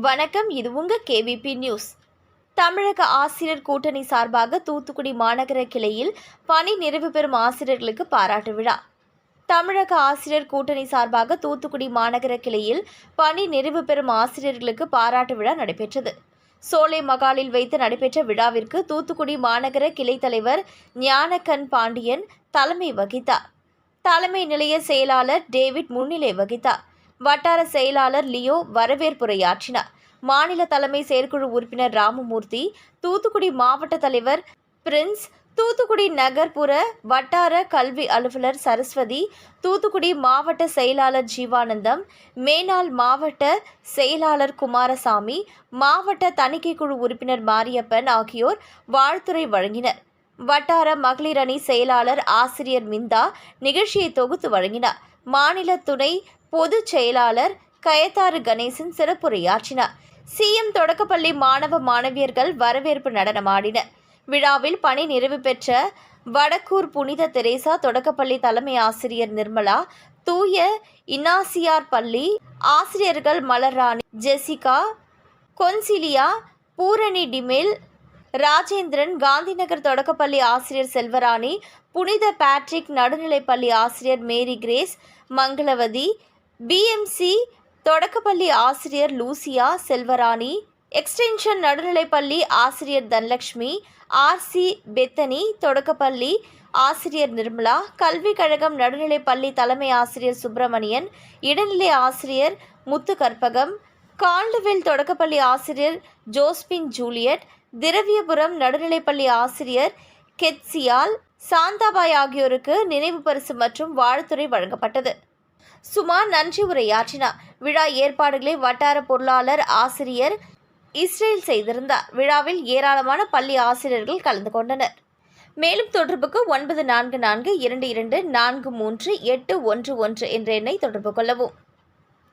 வணக்கம். இது உங்க கேவிபி நியூஸ். தமிழக ஆசிரியர் கூட்டணி சார்பாக தூத்துக்குடி மாநகர கிளையில் பணி நிறைவு பெறும் ஆசிரியர்களுக்கு பாராட்டு விழா. தமிழக ஆசிரியர் கூட்டணி சார்பாக தூத்துக்குடி மாநகர கிளையில் பணி நிறைவு பெறும் ஆசிரியர்களுக்கு பாராட்டு விழா நடைபெற்றது. சோலை மகாலில் வைத்து நடைபெற்ற விழாவிற்கு தூத்துக்குடி மாநகர கிளை தலைவர் ஞானக்கண் பாண்டியன் தலைமை வகித்தார். தலைமை நிலைய செயலாளர் டேவிட் முன்னிலை வகித்தார். வட்டார செயலாளர் லியோ வரவேற்புரையாற்றினார். மாநில தலைமை செயற்குழு உறுப்பினர் ராமமூர்த்தி, தூத்துக்குடி மாவட்ட தலைவர் பிரின்ஸ், தூத்துக்குடி நகர்ப்புற வட்டார கல்வி அலுவலர் சரஸ்வதி, தூத்துக்குடி மாவட்ட செயலாளர் ஜீவானந்தம், மேனாள் மாவட்ட செயலாளர் குமாரசாமி, மாவட்ட தணிக்கை குழு உறுப்பினர் மாரியப்பன் ஆகியோர் வாழ்த்துரை வழங்கினர். வட்டார மகளிர் அணி செயலாளர் ஆசிரியர் மிந்தா நிகழ்ச்சியை தொகுத்து வழங்கினார். மாநில துணை பொதுச் செயலாளர் கயத்தாறு கணேசன் சிறப்புரையாற்றினார். சிஎம் தொடக்கப்பள்ளி மாணவ மாணவியர்கள் வரவேற்பு நடனமாடினர். விழாவில் பணி நிறைவு பெற்ற வடக்கூர் புனித தெரேசா தொடக்கப்பள்ளி தலைமை ஆசிரியர் நிர்மலா, தூய இன்னாசியார் பள்ளி ஆசிரியர்கள் மலர்ராணி, ஜெசிகா, கொன்சிலியா, பூரணி டிமெல், ராஜேந்திரன், காந்திநகர் தொடக்கப்பள்ளி ஆசிரியர் செல்வராணி, புனித பேட்ரிக் நடுநிலைப்பள்ளி ஆசிரியர் மேரி கிரேஸ், மங்களவதி, பிஎம்சி தொடக்கப்பள்ளி ஆசிரியர் லூசியா, செல்வராணி, எக்ஸ்டென்ஷன் நடுநிலைப்பள்ளி ஆசிரியர் தனலட்சுமி, ஆர்சி பெத்தனி தொடக்கப்பள்ளி ஆசிரியர் நிர்மலா, கல்விக் கழகம் நடுநிலைப்பள்ளி தலைமை ஆசிரியர் சுப்பிரமணியன், இடைநிலை ஆசிரியர் முத்து கற்பகம், கால்டுவெல் தொடக்கப்பள்ளி ஆசிரியர் ஜோஸ்பின் ஜூலியட், திரவியபுரம் நடுநிலைப்பள்ளி ஆசிரியர் கெட்சியால், சாந்தாபாய் ஆகியோருக்கு நினைவு பரிசு மற்றும் வாழ்த்துரை வழங்கப்பட்டது. சுமா நன்றி உரையாற்றினார். விழா ஏற்பாடுகளை வட்டார பொருளாளர் ஆசிரியர் இஸ்ரேல் செய்திருந்தார். விழாவில் ஏராளமான பள்ளி ஆசிரியர்கள் கலந்து கொண்டனர். மேலும் தொடர்புக்கு 9442243811 என்ற எண்ணை தொடர்பு கொள்ளவும்.